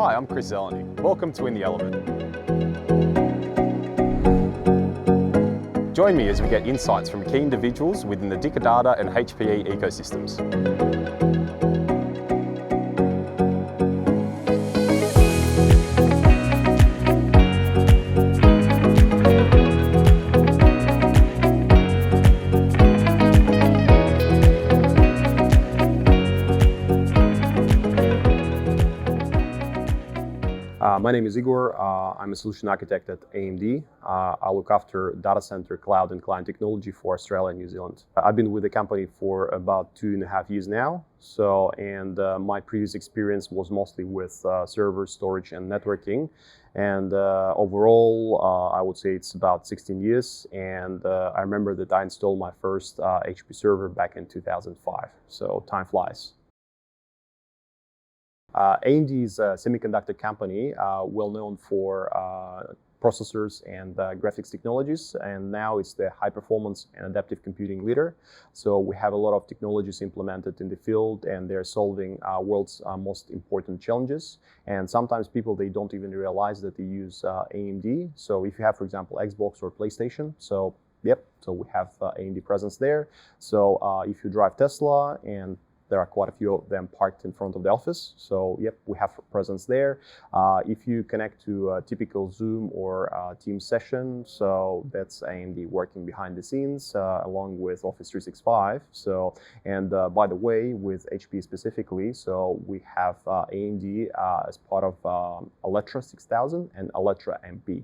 Hi, I'm Chris Zeleny. Welcome to In the Element. Join me as we get insights from key individuals within the Dicker Data and HPE ecosystems. My name is Egor. I'm a solution architect at AMD. I look after data center, cloud, and client technology for Australia and New Zealand. I've been with the company for about 2.5 years now. My previous experience was mostly with server, storage, and networking. And overall, I would say it's about 16 years. And I remember that I installed my first HP server back in 2005. So time flies. AMD is a semiconductor company well known for processors and graphics technologies, and now it's the high performance and adaptive computing leader. So we have a lot of technologies implemented in the field, and they're solving world's most important challenges. And sometimes people, they don't even realize that they use AMD. So if you have, for example, Xbox or PlayStation, so we have AMD presence there. So if you drive Tesla, and there are quite a few of them parked in front of the office. So we have presence there. If you connect to a typical Zoom or Teams session, so that's AMD working behind the scenes along with Office 365. So, and by the way, with HP specifically, so we have AMD as part of Alletra 6000 and Alletra MP.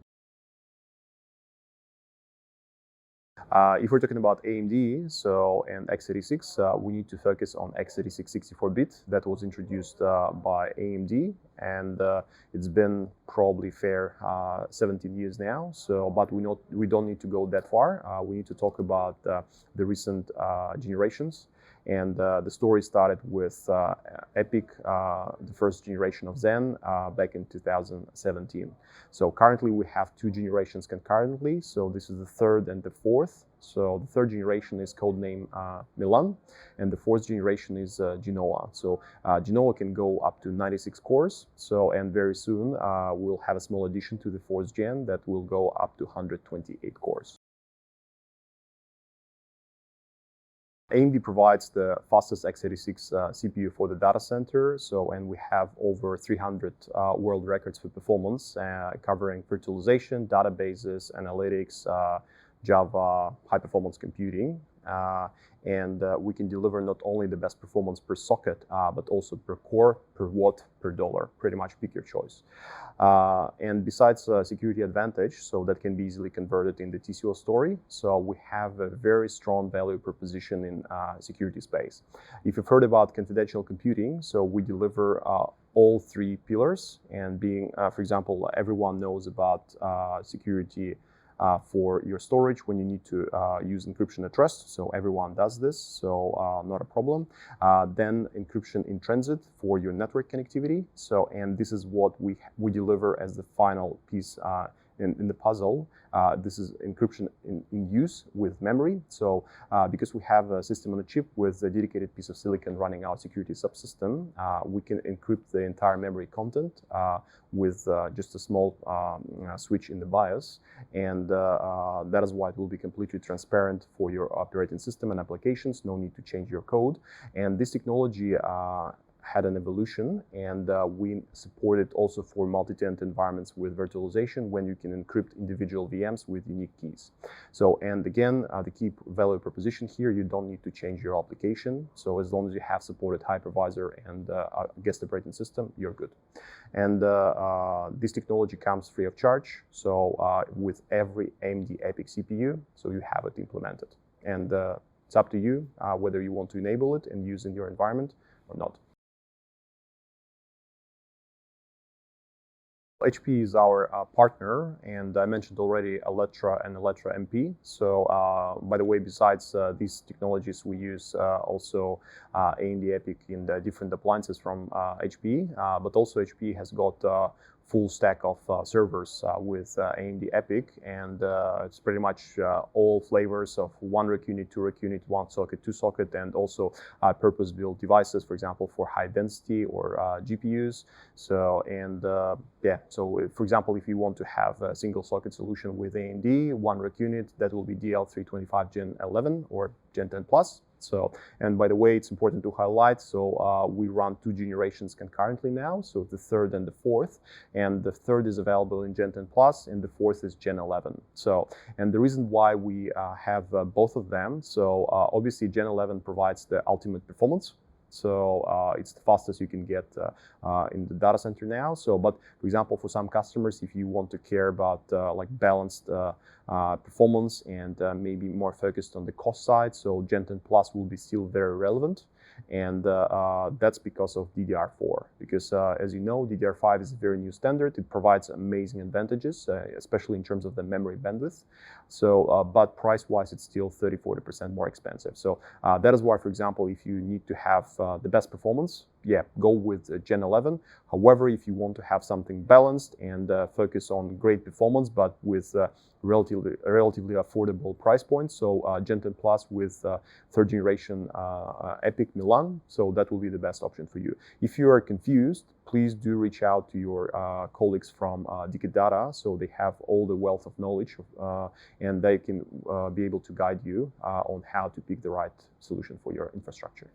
If we're talking about AMD, and x86, we need to focus on x86 64-bit that was introduced by AMD, and it's been probably 17 years now. So, but we don't need to go that far. We need to talk about the recent generations. And the story started with EPYC, the first generation of Zen, back in 2017. So currently we have 2 generations concurrently. So this is the third and the fourth. So the third generation is codenamed Milan, and the fourth generation is Genoa. So Genoa can go up to 96 cores. So, and very soon we'll have a small addition to the fourth gen that will go up to 128 cores. AMD provides the fastest x86 CPU for the data center. So, and we have over 300 world records for performance, covering virtualization, databases, analytics, Java, high-performance computing. We can deliver not only the best performance per socket, but also per core, per watt, per dollar. Pretty much pick your choice. And besides security advantage, so that can be easily converted in the TCO story. So we have a very strong value proposition in security space. If you've heard about confidential computing, so we deliver all 3 pillars. And being, for example, everyone knows about security for your storage when you need to use encryption at rest. So everyone does this, so not a problem. Then encryption in transit for your network connectivity. So, and this is what we deliver as the final piece in the puzzle. This is encryption in use with memory. So because we have a system on a chip with a dedicated piece of silicon running our security subsystem, we can encrypt the entire memory content with just a small switch in the BIOS. And that is why it will be completely transparent for your operating system and applications. No need to change your code. And this technology had an evolution, and we support it also for multi-tenant environments with virtualization, when you can encrypt individual VMs with unique keys. So, and again, the key value proposition here, you don't need to change your application. So as long as you have supported hypervisor and guest operating system, you're good. And this technology comes free of charge. So with every AMD EPYC CPU, so you have it implemented. And it's up to you whether you want to enable it and use in your environment or not. HPE is our partner, and I mentioned already Alletra and Alletra MP. So, by the way, besides these technologies, we use also AMD EPYC in the different appliances from HPE, but also HPE has got full stack of servers with AMD EPYC, and it's pretty much all flavors of 1 rack unit, 2 rack unit, 1 socket, 2 socket, and also purpose-built devices, for example, for high density or GPUs. So, and yeah, so for example, if you want to have a single socket solution with AMD, 1 rack unit, that will be DL325 Gen 11 or Gen 10 Plus. So, and by the way, it's important to highlight, so we run 2 generations concurrently now, so the 3rd and the 4th, and the 3rd is available in Gen 10 Plus, and the 4th is Gen 11. So, and the reason why we have both of them, so obviously Gen 11 provides the ultimate performance. So it's the fastest you can get in the data center now. So, but for example, for some customers, if you want to care about like balanced performance and maybe more focused on the cost side, so Gen 10 Plus will be still very relevant. And that's because of DDR4. Because as you know, DDR5 is a very new standard. It provides amazing advantages, especially in terms of the memory bandwidth. So, but price-wise, it's still 30-40% more expensive. So that is why, for example, if you need to have the best performance, yeah, go with Gen 11. However, if you want to have something balanced and focus on great performance, but with relatively affordable price points, so Gen 10 Plus with 3rd generation EPYC Milan, so that will be the best option for you. If you are confused, please do reach out to your colleagues from Decade Data, so they have all the wealth of knowledge, and they can be able to guide you on how to pick the right solution for your infrastructure.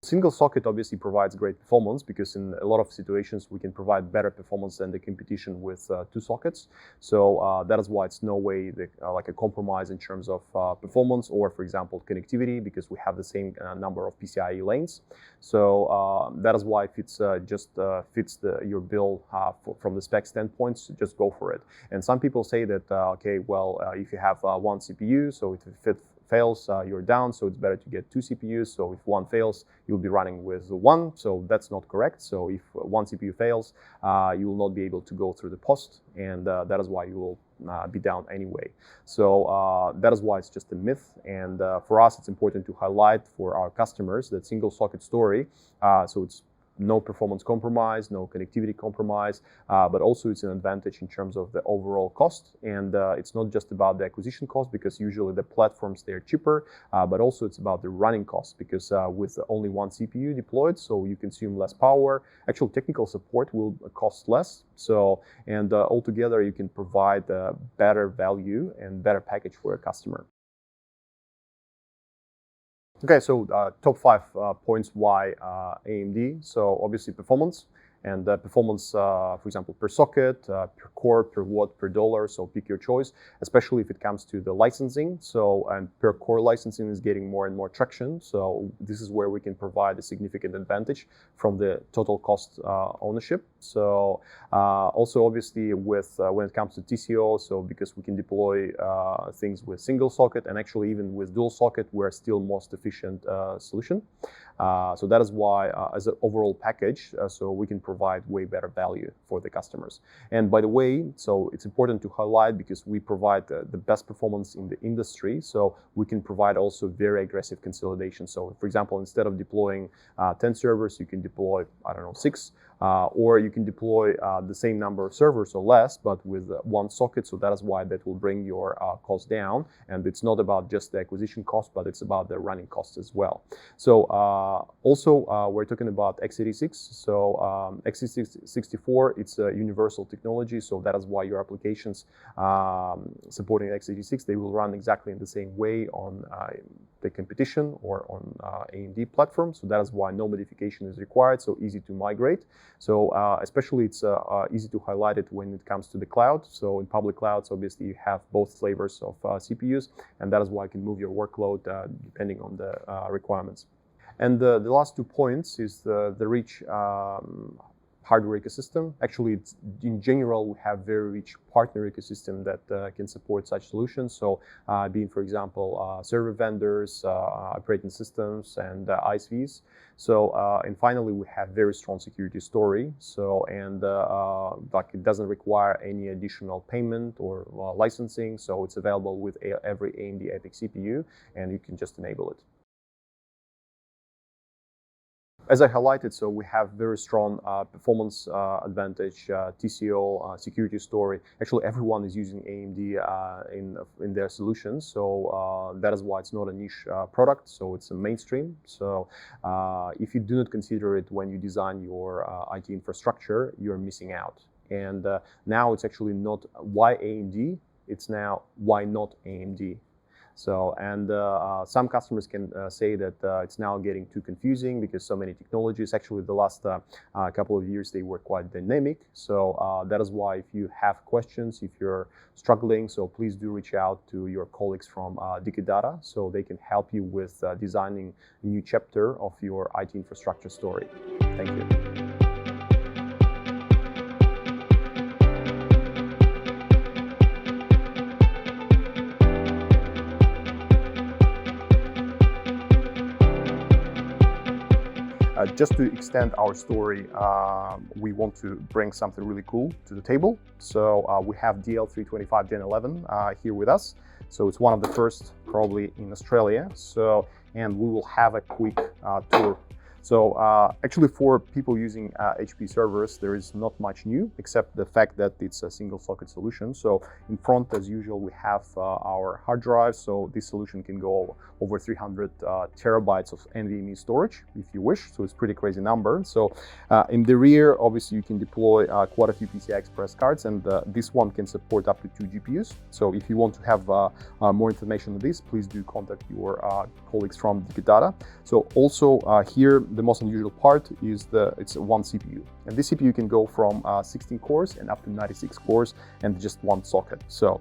Single socket obviously provides great performance because in a lot of situations we can provide better performance than the competition with 2 sockets. So that is why it's no way like a compromise in terms of performance or, for example, connectivity, because we have the same number of PCIe lanes. So that is why if it's just fits your bill from the spec standpoint, so just go for it. And some people say that, okay, well, if you have 1 CPU, so if it fails, you're down, so it's better to get 2 CPUs. So if 1 fails, you'll be running with 1. So that's not correct. So if 1 CPU fails, you will not be able to go through the post, and that is why you will be down anyway. So that is why it's just a myth. And for us, it's important to highlight for our customers that single socket story. So it's no performance compromise, no connectivity compromise, but also it's an advantage in terms of the overall cost. And it's not just about the acquisition cost, because usually the platforms, they're cheaper, but also it's about the running cost, because with only 1 CPU deployed, so you consume less power. Actual technical support will cost less. So, and altogether you can provide better value and better package for a customer. Okay, so top 5 points why AMD. So obviously performance, and performance, for example, per socket, per core, per watt, per dollar. So pick your choice, especially if it comes to the licensing. So, and per core licensing is getting more and more traction. So this is where we can provide a significant advantage from the total cost ownership. So also obviously with when it comes to TCO, so because we can deploy things with single socket, and actually even with dual socket, we're still most efficient solution. So that is why as an overall package, so we can provide way better value for the customers. And by the way, so it's important to highlight, because we provide the best performance in the industry, so we can provide also very aggressive consolidation. So for example, instead of deploying 10 servers, you can deploy, I don't know, 6, or you can deploy the same number of servers or less, but with 1 socket. So that is why that will bring your cost down. And it's not about just the acquisition cost, but it's about the running costs as well. So also we're talking about x86. So x64, it's a universal technology. So that is why your applications supporting x86, they will run exactly in the same way on the competition or on AMD platform. So that is why no modification is required. So easy to migrate. So especially it's easy to highlight it when it comes to the cloud. So in public clouds, obviously you have both flavors of CPUs, and that is why you can move your workload depending on the requirements. And the last 2 points is the rich hardware ecosystem. Actually, in general, we have very rich partner ecosystem that can support such solutions. So being, for example, server vendors, operating systems, and ISVs. So, and finally, we have very strong security story. So, and like it doesn't require any additional payment or licensing. So it's available with every AMD EPYC CPU, and you can just enable it. As I highlighted, so we have very strong performance advantage, TCO, security story. Actually, everyone is using AMD in their solutions, so that is why it's not a niche product. So it's a mainstream. So if you do not consider it when you design your IT infrastructure, you're missing out. And now it's actually not why AMD, it's now why not AMD. So, and some customers can say that it's now getting too confusing because so many technologies. Actually, the last couple of years, they were quite dynamic. So that is why if you have questions, if you're struggling, so please do reach out to your colleagues from Data so they can help you with designing a new chapter of your IT infrastructure story. Thank you. Just to extend our story, we want to bring something really cool to the table. So we have DL325 Gen 11 here with us. So it's one of the first probably in Australia. So, and we will have a quick tour. So actually for people using HPE servers, there is not much new except the fact that it's a single socket solution. So in front, as usual, we have our hard drive. So this solution can go over 300 terabytes of NVMe storage if you wish. So it's pretty crazy number. So in the rear, obviously you can deploy quite a few PCI Express cards, and this one can support up to 2 GPUs. So if you want to have more information on this, please do contact your colleagues from Data. So also here, the most unusual part is it's one CPU, and this CPU can go from 16 cores and up to 96 cores and just one socket. So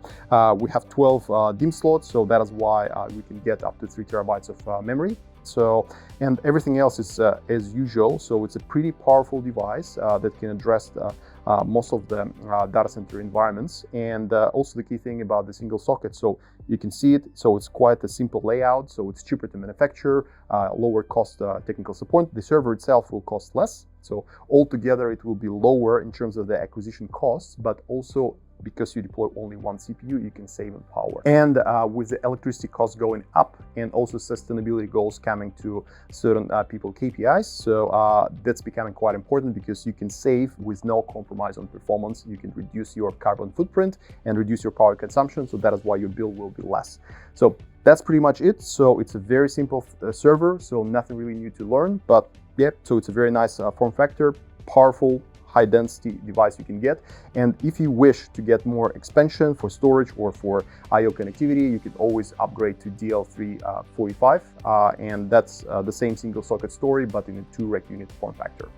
we have 12 DIMM slots, so that is why we can get up to 3 terabytes of memory. So, and everything else is as usual. So it's a pretty powerful device that can address most of the data center environments. And also the key thing about the single socket, so you can see it. So it's quite a simple layout. So it's cheaper to manufacture, lower cost technical support. The server itself will cost less. So altogether it will be lower in terms of the acquisition costs, but also because you deploy only one CPU, you can save on power. And with the electricity costs going up and also sustainability goals coming to certain people KPIs, so that's becoming quite important because you can save with no compromise on performance. You can reduce your carbon footprint and reduce your power consumption. So that is why your bill will be less. So that's pretty much it. So it's a very simple server, so nothing really new to learn, but yeah, so it's a very nice form factor, powerful, high density device you can get. And if you wish to get more expansion for storage or for IO connectivity, you can always upgrade to DL345, and that's the same single socket story, but in a 2 rack unit form factor.